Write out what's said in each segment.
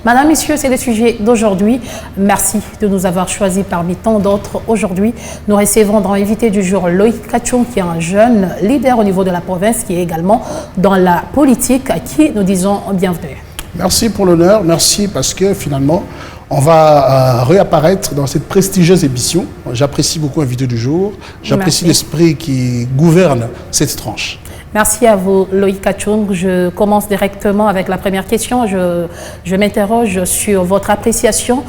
Madame, Messieurs, c'est le sujet d'aujourd'hui. Merci de nous avoir choisis parmi tant d'autres. Aujourd'hui, nous recevons dans l'invité du jour Loïc Kachung, qui est un jeune leader au niveau de la province, qui est également dans la politique, à qui nous disons bienvenue. Merci pour l'honneur, merci parce que finalement, on va réapparaître dans cette prestigieuse émission. J'apprécie beaucoup l'invité du jour, j'apprécie l'esprit qui gouverne cette tranche. Merci à vous, Loïc Kachung. Je commence directement avec la première question. Je m'interroge sur votre appréciation.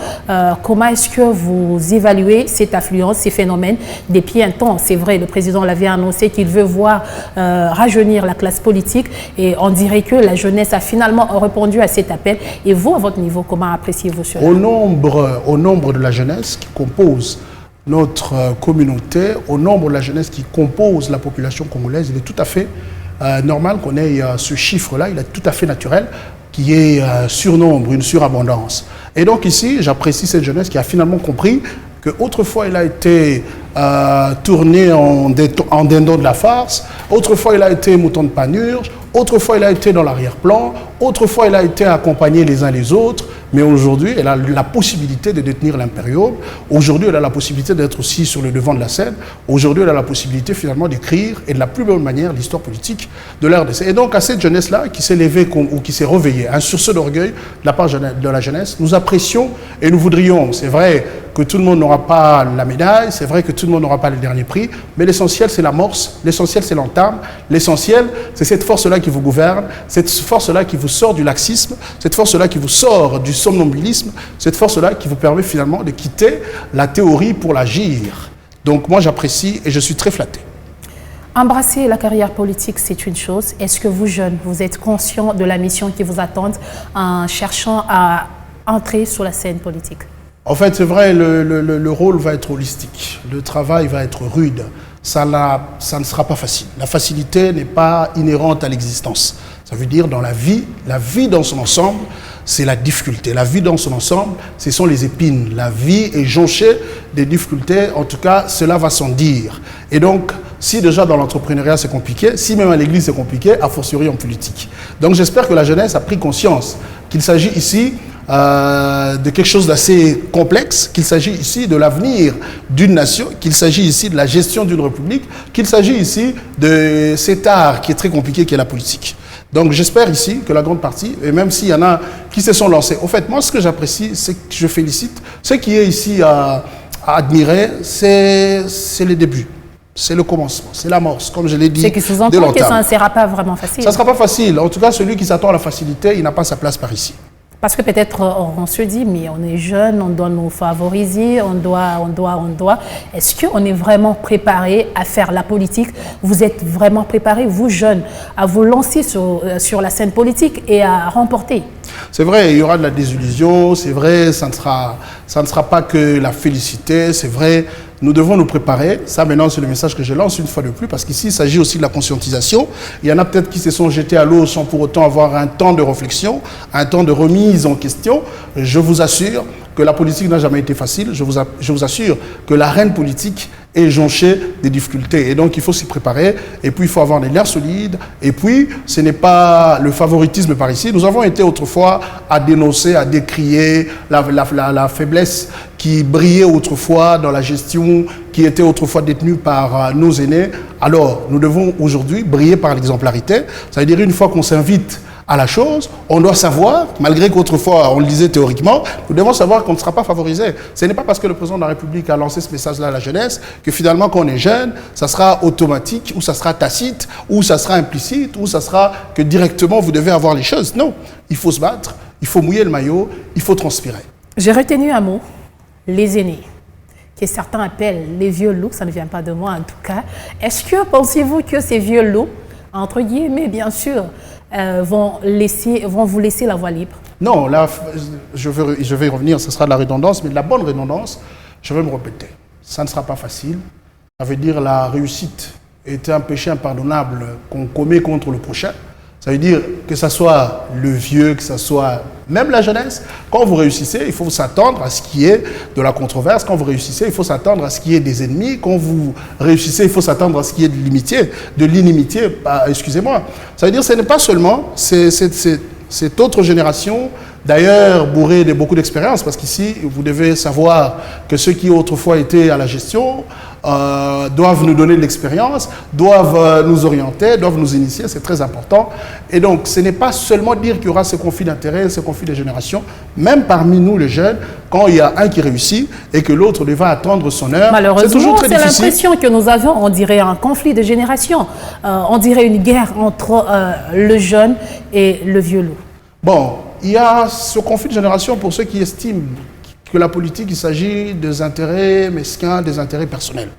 Comment est-ce que vous évaluez cette affluence, ces phénomènes depuis un temps? C'est vrai, le président l'avait annoncé qu'il veut voir rajeunir la classe politique et on dirait que la jeunesse a finalement répondu à cet appel. Et vous, à votre niveau, comment appréciez-vous cela? Au nombre de la jeunesse qui compose notre communauté, au nombre de la jeunesse qui compose la population congolaise, il est tout à fait normal qu'on ait ce chiffre-là, il est tout à fait naturel, qui est surnombre, une surabondance. Et donc ici, j'apprécie cette jeunesse qui a finalement compris qu'autrefois il a été tourné en dindon de la farce, autrefois il a été mouton de panurge, autrefois il a été dans l'arrière-plan, autrefois il a été accompagné les uns les autres, mais aujourd'hui elle a la possibilité de détenir l'impérium, aujourd'hui elle a la possibilité d'être aussi sur le devant de la scène, aujourd'hui elle a la possibilité finalement d'écrire et de la plus belle manière l'histoire politique de l'RDC. Et donc à cette jeunesse-là qui s'est levée ou qui s'est réveillée, un sursaut d'orgueil de la part de la jeunesse, nous apprécions et nous voudrions, c'est vrai que tout le monde n'aura pas la médaille, c'est vrai que tout le monde n'aura pas le dernier prix, mais l'essentiel c'est l'amorce, l'essentiel c'est l'entame, l'essentiel c'est cette force-là qui vous gouverne, cette force-là qui vous sort du laxisme, cette force-là qui vous sort du somnambulisme, cette force-là qui vous permet finalement de quitter la théorie pour l'agir. Donc moi j'apprécie et je suis très flatté. Embrasser la carrière politique, c'est une chose. Est-ce que vous, jeunes, vous êtes conscients de la mission qui vous attend en cherchant à entrer sur la scène politique? En fait, c'est vrai, le rôle va être holistique, le travail va être rude, ça ne sera pas facile. La facilité n'est pas inhérente à l'existence. Ça veut dire dans la vie dans son ensemble, c'est la difficulté. La vie dans son ensemble, ce sont les épines. La vie est jonchée des difficultés, en tout cas, cela va sans dire. Et donc, si déjà dans l'entrepreneuriat c'est compliqué, si même à l'église c'est compliqué, a fortiori en politique. Donc j'espère que la jeunesse a pris conscience qu'il s'agit ici de quelque chose d'assez complexe, qu'il s'agit ici de l'avenir d'une nation, qu'il s'agit ici de la gestion d'une république, qu'il s'agit ici de cet art qui est très compliqué, qui est la politique. Donc j'espère ici que la grande partie, et même s'il y en a qui se sont lancés, au fait, moi ce que j'apprécie, c'est que je félicite, ce qui est ici à admirer, c'est les débuts. C'est le commencement, c'est l'amorce, comme je l'ai dit. C'est qui sous-entend que ça ne sera pas vraiment facile. Ça ne sera pas facile. En tout cas, celui qui s'attend à la facilité, il n'a pas sa place par ici. Parce que peut-être on se dit, mais on est jeune, on doit nous favoriser, on doit. Est-ce qu'on est vraiment préparé à faire la politique? Vous êtes vraiment préparés, vous jeunes, à vous lancer sur la scène politique et à remporter? C'est vrai, il y aura de la désillusion, c'est vrai, ça ne sera pas que la félicité, c'est vrai. Nous devons nous préparer. Ça, maintenant, c'est le message que je lance une fois de plus, parce qu'ici, il s'agit aussi de la conscientisation. Il y en a peut-être qui se sont jetés à l'eau sans pour autant avoir un temps de réflexion, un temps de remise en question. Je vous assure que la politique n'a jamais été facile. Je vous assure que l'arène politique est jonchée des difficultés. Et donc, il faut s'y préparer. Et puis, il faut avoir des nerfs solides. Et puis, ce n'est pas le favoritisme par ici. Nous avons été autrefois à dénoncer, à décrier la faiblesse qui brillait autrefois dans la gestion, qui était autrefois détenue par nos aînés. Alors, nous devons aujourd'hui briller par l'exemplarité. Ça veut dire, une fois qu'on s'invite à la chose, on doit savoir, malgré qu'autrefois on le disait théoriquement, nous devons savoir qu'on ne sera pas favorisé. Ce n'est pas parce que le président de la République a lancé ce message-là à la jeunesse que finalement quand on est jeune, ça sera automatique, ou ça sera tacite, ou ça sera implicite, ou ça sera que directement vous devez avoir les choses. Non, il faut se battre, il faut mouiller le maillot, il faut transpirer. J'ai retenu un mot, les aînés, que certains appellent les vieux loups, ça ne vient pas de moi en tout cas. Est-ce que pensez-vous que ces vieux loups, entre guillemets bien sûr, vont vous laisser la voie libre? Non, là, je vais y revenir, ce sera de la redondance, mais de la bonne redondance, je vais me répéter. Ça ne sera pas facile. Ça veut dire la réussite est un péché impardonnable qu'on commet contre le prochain. Ça veut dire que ce soit le vieux, que ce soit même la jeunesse. Quand vous réussissez, il faut s'attendre à ce qu'il y ait de la controverse. Quand vous réussissez, il faut s'attendre à ce qu'il y ait des ennemis. Quand vous réussissez, il faut s'attendre à ce qu'il y ait de l'inimitié. Excusez-moi. Ça veut dire que ce n'est pas seulement cette autre génération D'ailleurs, bourré de beaucoup d'expérience, parce qu'ici, vous devez savoir que ceux qui autrefois étaient à la gestion doivent nous donner de l'expérience, doivent nous orienter, doivent nous initier, c'est très important. Et donc, ce n'est pas seulement dire qu'il y aura ce conflit d'intérêts, ce conflit de génération, même parmi nous les jeunes, quand il y a un qui réussit et que l'autre devra attendre son heure, c'est toujours très difficile. C'est l'impression que nous avons, on dirait un conflit de génération, on dirait une guerre entre le jeune et le vieux loup. Bon, il y a ce conflit de génération pour ceux qui estiment que la politique, il s'agit des intérêts mesquins, des intérêts personnels.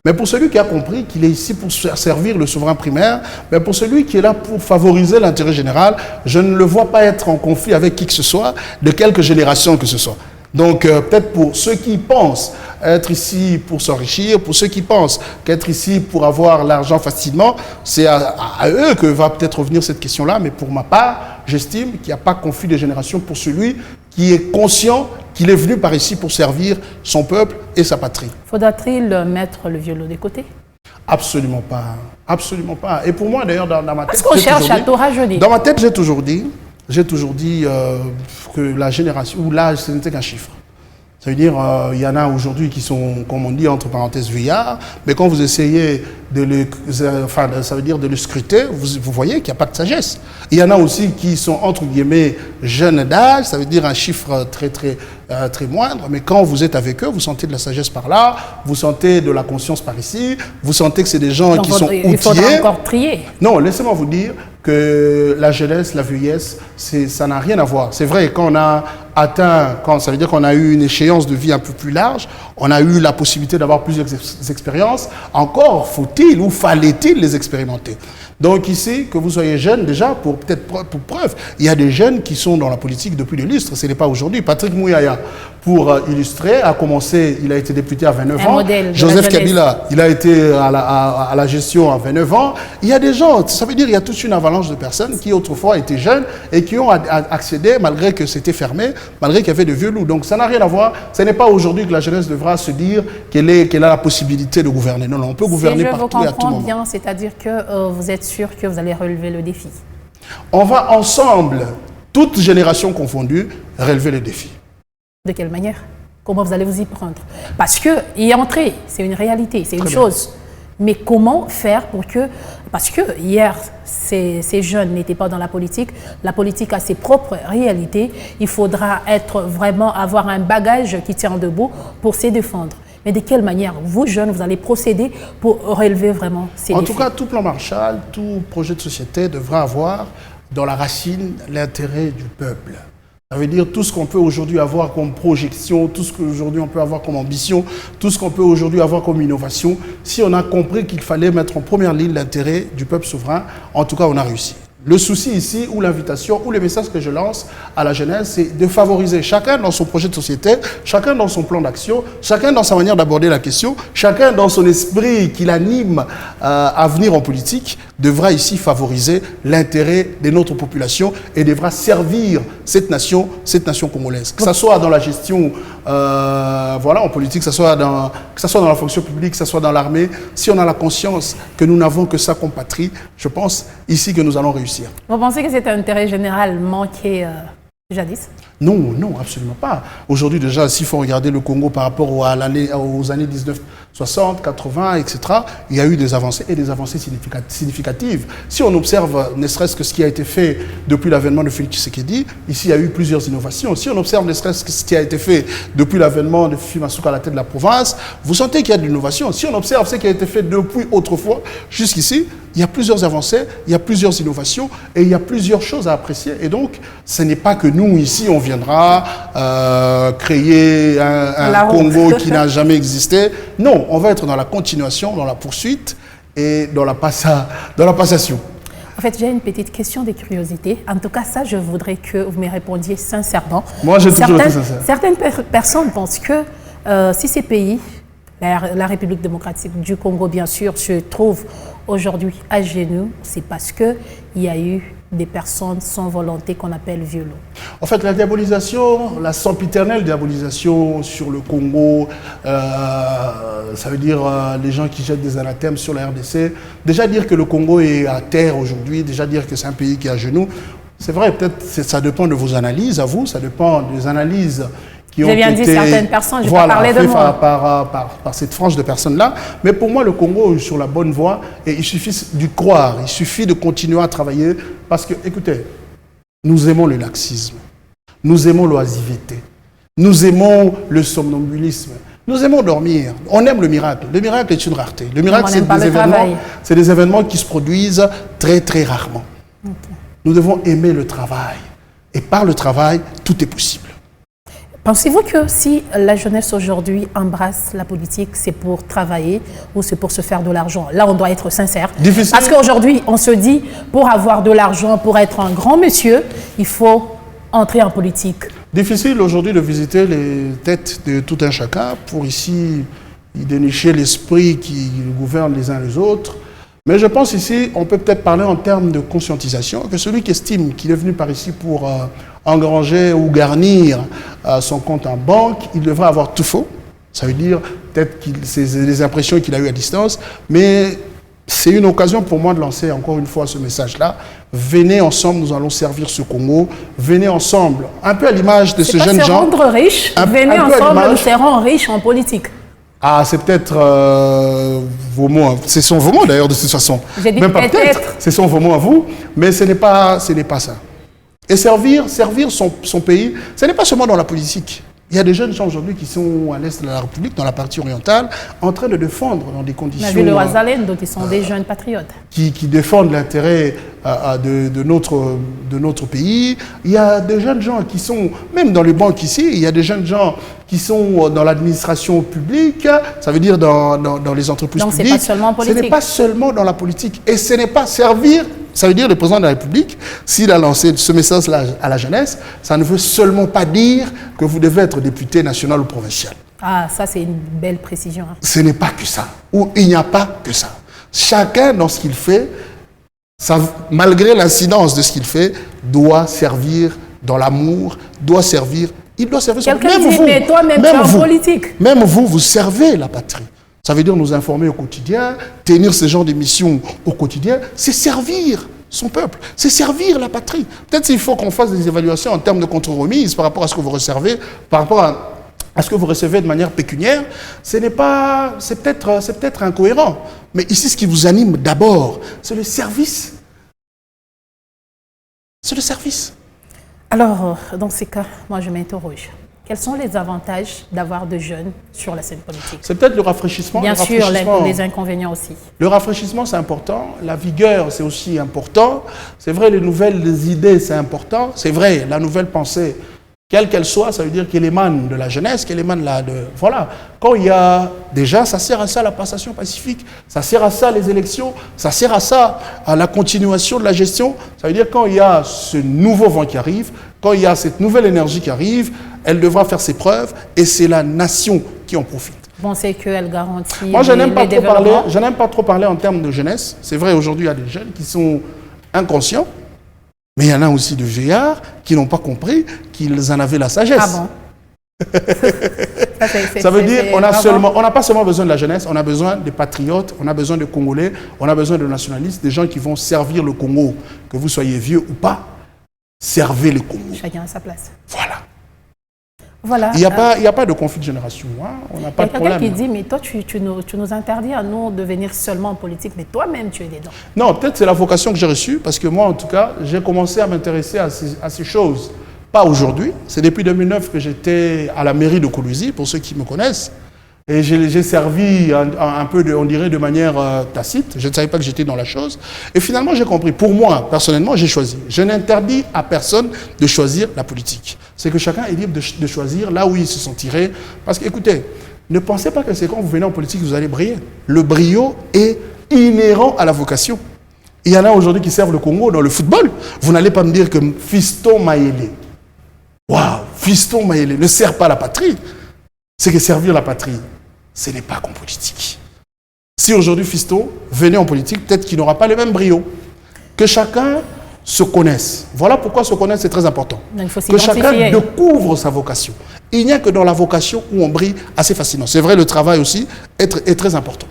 Mais pour celui qui a compris qu'il est ici pour servir le souverain primaire, mais pour celui qui est là pour favoriser l'intérêt général, je ne le vois pas être en conflit avec qui que ce soit, de quelque génération que ce soit. Donc peut-être pour ceux qui pensent être ici pour s'enrichir, pour ceux qui pensent qu'être ici pour avoir l'argent facilement, c'est à eux que va peut-être revenir cette question-là. Mais pour ma part, j'estime qu'il n'y a pas de conflit de génération pour celui qui est conscient qu'il est venu par ici pour servir son peuple et sa patrie. Faudra-t-il mettre le vieux loup de côté? Absolument pas. Absolument pas. Et pour moi, d'ailleurs, dans ma tête... Parce qu'on cherche à tout rajeunir. Dans ma tête, j'ai toujours dit que la génération, ou l'âge, ce n'était qu'un chiffre. Ça veut dire, il y en a aujourd'hui qui sont, comme on dit, entre parenthèses, vieillards, mais quand vous essayez de le, ça veut dire de le scruter, vous voyez qu'il n'y a pas de sagesse. Il y en a aussi qui sont, entre guillemets, jeunes d'âge, ça veut dire un chiffre très moindre, mais quand vous êtes avec eux, vous sentez de la sagesse par là, vous sentez de la conscience par ici, vous sentez que c'est des gens qui sont outillés. Il faudra encore trier. Non, laissez-moi vous dire que la jeunesse, la vieillesse, ça n'a rien à voir. C'est vrai, quand on a atteint, ça veut dire qu'on a eu une échéance de vie un peu plus large, on a eu la possibilité d'avoir plusieurs expériences, encore faut-il ou fallait-il les expérimenter. Donc ici, que vous soyez jeune, déjà, pour preuve, il y a des jeunes qui sont dans la politique depuis des lustres, ce n'est pas aujourd'hui. Patrick Mouyaya, pour illustrer, a commencé, il a été député à 29 ans. Joseph Kabila, il a été à la gestion à 29 ans. Il y a des gens, ça veut dire qu'il y a toute une avalanche de personnes qui autrefois étaient jeunes et qui ont accédé, malgré que c'était fermé, malgré qu'il y avait de vieux loups. Donc ça n'a rien à voir. Ce n'est pas aujourd'hui que la jeunesse devra se dire qu'elle a la possibilité de gouverner. Non, non, on peut gouverner partout et à tout moment. Bien, c'est-à-dire que vous êtes sûr que vous allez relever le défi? On va ensemble, toutes générations confondues, relever le défi. De quelle manière? Comment vous allez vous y prendre? Parce que y entrer, c'est une réalité, c'est une chose. Mais comment faire pour que... Parce que hier, ces jeunes n'étaient pas dans la politique a ses propres réalités. Il faudra avoir un bagage qui tient debout pour se défendre. Mais de quelle manière, vous, jeunes, vous allez procéder pour relever vraiment ces défis? En tout cas, tout plan Marshall, tout projet de société devra avoir dans la racine l'intérêt du peuple. Ça veut dire tout ce qu'on peut aujourd'hui avoir comme projection, tout ce qu'aujourd'hui on peut avoir comme ambition, tout ce qu'on peut aujourd'hui avoir comme innovation. Si on a compris qu'il fallait mettre en première ligne l'intérêt du peuple souverain, en tout cas, on a réussi. Le souci ici, ou l'invitation, ou le message que je lance à la jeunesse, c'est de favoriser chacun dans son projet de société, chacun dans son plan d'action, chacun dans sa manière d'aborder la question, chacun dans son esprit qui l'anime à venir en politique, devra ici favoriser l'intérêt de notre population et devra servir cette nation congolaise. Que ce soit dans la gestion, en politique, que ce soit dans la fonction publique, que ce soit dans l'armée, si on a la conscience que nous n'avons que ça comme patrie, je pense ici que nous allons réussir. Vous pensez que cet intérêt général manquait jadis? Non, non, absolument pas. Aujourd'hui déjà, s'il faut regarder le Congo par rapport aux années 1960, 80, etc., il y a eu des avancées et des avancées significatives. Si on observe ne serait-ce que ce qui a été fait depuis l'avènement de Félix Tshisekedi, ici il y a eu plusieurs innovations. Si on observe ne serait-ce que ce qui a été fait depuis l'avènement de Fifi Masuka à la tête de la province, vous sentez qu'il y a de l'innovation. Si on observe ce qui a été fait depuis autrefois jusqu'ici, il y a plusieurs avancées, il y a plusieurs innovations et il y a plusieurs choses à apprécier. Et donc, ce n'est pas que nous, ici, on viendra créer un Congo qui n'a jamais existé. Non, on va être dans la continuation, dans la poursuite et dans la passation. En fait, j'ai une petite question de curiosité. En tout cas, ça, je voudrais que vous me répondiez sincèrement. Moi, j'ai toujours été sincère. Certaines personnes pensent que si ces pays, la République démocratique du Congo, bien sûr, se trouve aujourd'hui à genoux, c'est parce qu'il y a eu des personnes sans volonté qu'on appelle vieux loups. En fait, la diabolisation, la sempiternelle diabolisation sur le Congo, ça veut dire les gens qui jettent des anathèmes sur la RDC. Déjà dire que le Congo est à terre aujourd'hui, déjà dire que c'est un pays qui est à genoux, C'est vrai, peut-être ça dépend de vos analyses à vous, ça dépend des analyses qui ont été... J'ai bien dit certaines personnes, je vais voilà, pas parler de moi. Par cette frange de personnes-là. Mais pour moi, le Congo est sur la bonne voie et il suffit d'y croire, il suffit de continuer à travailler parce que, écoutez, nous aimons le laxisme, nous aimons l'oisiveté, nous aimons le somnambulisme, nous aimons dormir, on aime le miracle. Le miracle est une rareté. Le miracle, c'est des événements qui se produisent très, très rarement. Okay. Nous devons aimer le travail. Et par le travail, tout est possible. Pensez-vous que si la jeunesse aujourd'hui embrasse la politique, c'est pour travailler ou c'est pour se faire de l'argent? Là, on doit être sincère. Difficile. Parce qu'aujourd'hui, on se dit, pour avoir de l'argent, pour être un grand monsieur, il faut entrer en politique. Difficile aujourd'hui de visiter les têtes de tout un chacun pour ici y dénicher l'esprit qui gouverne les uns les autres. Mais je pense ici, on peut peut-être parler en termes de conscientisation, que celui qui estime qu'il est venu par ici pour engranger ou garnir son compte en banque, il devrait avoir tout faux. Ça veut dire peut-être que c'est les impressions qu'il a eues à distance, mais c'est une occasion pour moi de lancer encore une fois ce message-là. Venez ensemble, nous allons servir ce Congo. Venez ensemble, un peu à l'image de ce jeune gens. Se rendre riche, venez ensemble, nous serons riches en politique. Ah, c'est peut-être vos mots. Ce sont vos mots d'ailleurs de toute façon. J'ai dit peut-être. Ce sont vos mots à vous, mais ce n'est pas ça. Et servir son pays, ce n'est pas seulement dans la politique. Il y a des jeunes gens aujourd'hui qui sont à l'est de la République, dans la partie orientale, en train de défendre dans des conditions... On a vu le Ouazalène, donc ils sont des jeunes patriotes. Qui défendent l'intérêt de notre pays. Il y a des jeunes gens qui sont, même dans les banques ici, il y a des jeunes gens qui sont dans l'administration publique, ça veut dire dans les entreprises publiques. Donc c'est pas seulement politique. Ce n'est pas seulement dans la politique. Et ce n'est pas servir... Ça veut dire le président de la République, s'il a lancé ce message-là à la jeunesse, ça ne veut seulement pas dire que vous devez être député national ou provincial. Ah, ça c'est une belle précision. Hein. Ce n'est pas que ça, ou il n'y a pas que ça. Chacun dans ce qu'il fait, malgré l'incidence de ce qu'il fait, doit servir dans l'amour, doit servir, il doit servir son pays. Quelqu'un dit, mais toi-même tu es en politique. Même vous servez la patrie. Ça veut dire nous informer au quotidien, tenir ce genre d'émissions au quotidien, c'est servir son peuple, c'est servir la patrie. Peut-être qu'il faut qu'on fasse des évaluations en termes de contre-remise par rapport à ce que vous recevez, par rapport à ce que vous recevez de manière pécuniaire. C'est peut-être incohérent. Mais ici, ce qui vous anime d'abord, c'est le service. C'est le service. Alors, dans ces cas, moi je m'interroge. Quels sont les avantages d'avoir de jeunes sur la scène politique? C'est peut-être le rafraîchissement. Bien sûr, les inconvénients aussi. Le rafraîchissement, c'est important. La vigueur, c'est aussi important. C'est vrai, les nouvelles idées, c'est important. C'est vrai, la nouvelle pensée, quelle qu'elle soit, ça veut dire qu'elle émane de la jeunesse, qu'elle émane voilà. Quand il y a... Déjà, ça sert à ça la passation pacifique. Ça sert à ça les élections. Ça sert à ça à la continuation de la gestion. Ça veut dire quand il y a ce nouveau vent qui arrive, quand il y a cette nouvelle énergie qui arrive, elle devra faire ses preuves et c'est la nation qui en profite. Bon, c'est qu'elle garantit. Moi, je n'aime pas trop parler en termes de jeunesse. C'est vrai, aujourd'hui, il y a des jeunes qui sont inconscients, mais il y en a aussi de vieillards qui n'ont pas compris qu'ils en avaient la sagesse. Ah bon? Ça veut dire on n'a pas seulement besoin de la jeunesse, on a besoin des patriotes, on a besoin de Congolais, on a besoin de nationalistes, des gens qui vont servir le Congo, que vous soyez vieux ou pas, servez le Congo. Chacun à sa place. Voilà. Il n'y a pas de conflit de génération. Hein? On n'a pas de problème. Il y a quelqu'un qui dit, mais toi, tu nous interdis à nous de venir seulement en politique, mais toi-même, tu es dedans. Non, peut-être c'est la vocation que j'ai reçue, parce que moi, en tout cas, j'ai commencé à m'intéresser à ces choses. Pas aujourd'hui. C'est depuis 2009 que j'étais à la mairie de Kolwezi, pour ceux qui me connaissent. Et j'ai servi un peu, on dirait, de manière tacite. Je ne savais pas que j'étais dans la chose. Et finalement, j'ai compris. Pour moi, personnellement, j'ai choisi. Je n'interdis à personne de choisir la politique. C'est que chacun est libre de choisir là où il se sentirait. Parce que, écoutez, ne pensez pas que c'est quand vous venez en politique que vous allez briller. Le brio est inhérent à la vocation. Il y en a aujourd'hui qui servent le Congo dans le football. Vous n'allez pas me dire que Fiston Mayele, waouh, Fiston Mayele ne sert pas la patrie. C'est que servir la patrie, ce n'est pas qu'en politique. Si aujourd'hui Fiston venait en politique, peut-être qu'il n'aura pas le même brio. Que chacun se connaisse. Voilà pourquoi se connaître, c'est très important. Que chacun découvre sa vocation. Il n'y a que dans la vocation où on brille assez facilement. C'est vrai, le travail aussi est très important.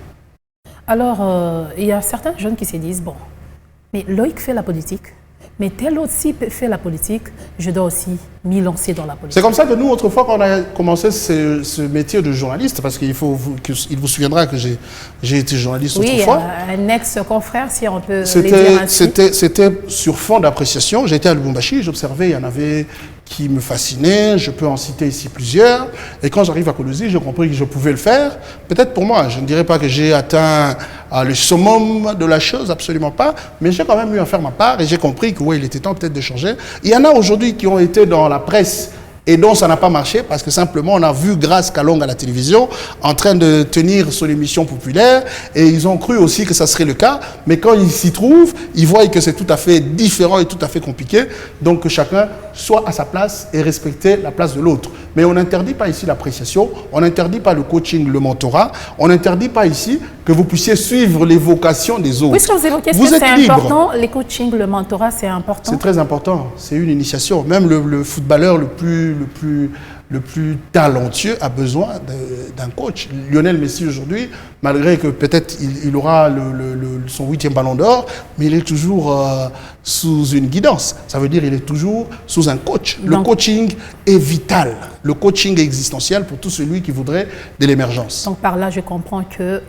Alors, il y a certains jeunes qui se disent, bon, mais Loïc fait la politique, Mais tel aussi fait la politique, je dois aussi m'y lancer dans la politique. C'est comme ça que nous, autrefois, quand on a commencé ce métier de journaliste, parce qu'il vous souviendra que j'ai été journaliste autrefois. Oui, un ex-confrère, si on peut le dire ainsi. C'était sur fond d'appréciation. J'étais à Lubumbashi, j'observais, il y en avait qui me fascinaient, je peux en citer ici plusieurs. Et quand j'arrive à Kolosi, j'ai compris que je pouvais le faire. Peut-être pour moi, je ne dirais pas que j'ai atteint le summum de la chose, absolument pas, mais j'ai quand même eu à faire ma part et j'ai compris que oui, il était temps peut-être de changer. Il y en a aujourd'hui qui ont été dans la presse et dont ça n'a pas marché parce que simplement on a vu Grace Kalong à la télévision en train de tenir son émission populaire et ils ont cru aussi que ça serait le cas, mais quand ils s'y trouvent, ils voient que c'est tout à fait différent et tout à fait compliqué, donc que chacun soit à sa place et respecter la place de l'autre. Mais on n'interdit pas ici l'appréciation, on n'interdit pas le coaching, le mentorat, on n'interdit pas ici que vous puissiez suivre les vocations des autres. Puisque vous évoquez que c'est important, les coachings, le mentorat, c'est important. C'est très important, c'est une initiation. Même le footballeur le plus talentueux a besoin d'un coach. Lionel Messi aujourd'hui, malgré que peut-être il aura son 8e ballon d'or, mais il est toujours sous une guidance. Ça veut dire qu'il est toujours sous un coach. Le coaching est vital. Le coaching est existentiel pour tout celui qui voudrait de l'émergence. Donc par là, je comprends que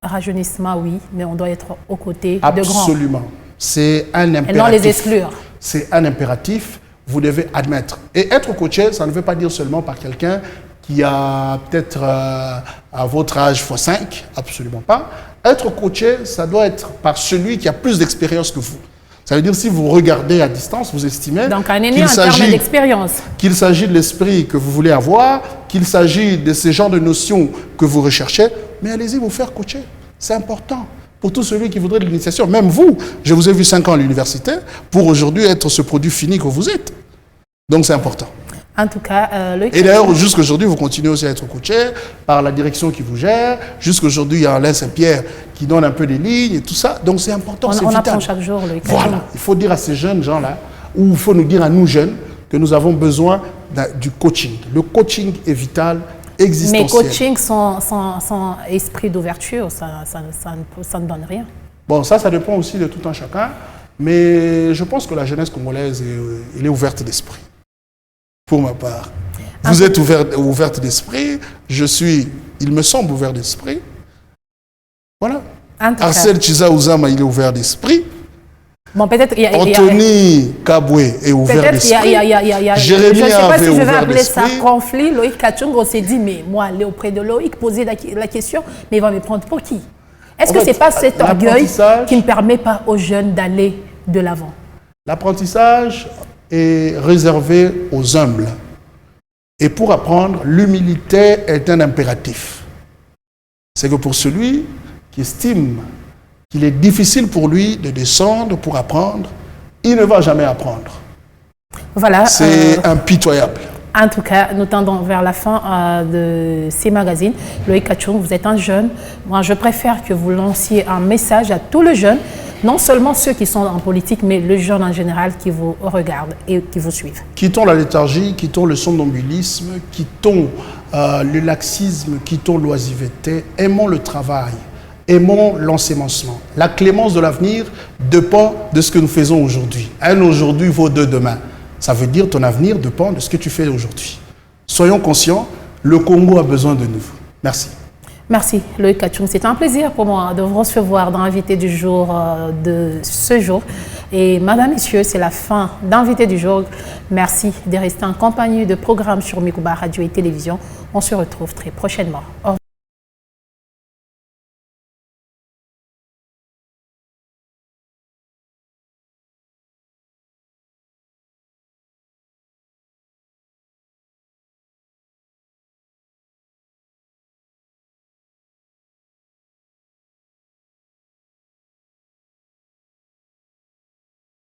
rajeunissement, oui, mais on doit être aux côtés de grands. Absolument. C'est un impératif. Et non les exclure. C'est un impératif. Vous devez admettre. Et être coaché, ça ne veut pas dire seulement par quelqu'un qui a peut-être à votre âge x5, absolument pas. Être coaché, ça doit être par celui qui a plus d'expérience que vous. Ça veut dire si vous regardez à distance, vous estimez donc un aîné en termes d'expérience. Qu'il s'agit de l'esprit que vous voulez avoir, qu'il s'agit de ces genres de notions que vous recherchez, mais allez-y vous faire coacher. C'est important. Pour tout celui qui voudrait de l'initiation, même vous, je vous ai vu 5 ans à l'université, pour aujourd'hui être ce produit fini que vous êtes. Donc c'est important. En tout cas, et d'ailleurs, jusqu'aujourd'hui, vous continuez aussi à être coaché par la direction qui vous gère. Jusqu'aujourd'hui, il y a Alain Saint-Pierre qui donne un peu des lignes et tout ça. Donc c'est important, c'est vital. On apprend chaque jour. Voilà, il faut dire à ces jeunes gens-là, ou il faut nous dire à nous jeunes, que nous avons besoin du coaching. Le coaching est vital. Mais coaching sans esprit d'ouverture, ça ne donne rien. Bon, ça dépend aussi de tout un chacun. Mais je pense que la jeunesse congolaise, elle est ouverte d'esprit. Pour ma part. Vous êtes ouverte d'esprit. Je suis, il me semble, ouvert d'esprit. Voilà. Arcel Chiza Ouzama, il est ouvert d'esprit. Bon, peut-être Anthony Kabwe est ouvert d'esprit. Jérémy je ne sais pas si je vais appeler ça d'esprit. conflit. Loïc Kachungo s'est dit, mais moi, aller auprès de Loïc, poser la question, mais il va me prendre pour qui? Est-ce que ce n'est pas cet orgueil qui ne permet pas aux jeunes d'aller de l'avant? L'apprentissage est réservé aux humbles. Et pour apprendre, l'humilité est un impératif. C'est que pour celui qui estime qu'il est difficile pour lui de descendre pour apprendre, il ne va jamais apprendre. Voilà. C'est impitoyable. En tout cas, nous tendons vers la fin de ces magazines. Loïc Kachung, vous êtes un jeune. Moi, je préfère que vous lanciez un message à tous les jeunes, non seulement ceux qui sont en politique, mais les jeunes en général qui vous regardent et qui vous suivent. Quittons la léthargie, quittons le somnambulisme, quittons le laxisme, quittons l'oisiveté, aimons le travail. Aimons l'ensemencement. La clémence de l'avenir dépend de ce que nous faisons aujourd'hui. Un aujourd'hui vaut 2 demain. Ça veut dire ton avenir dépend de ce que tu fais aujourd'hui. Soyons conscients, le Congo a besoin de nous. Merci. Merci Loïc Kachung. C'est un plaisir pour moi de vous recevoir dans l'invité du jour de ce jour. Et madame, messieurs, c'est la fin d'invité du jour. Merci de rester en compagnie de programmes sur Mikuba Radio et Télévision. On se retrouve très prochainement. Au revoir.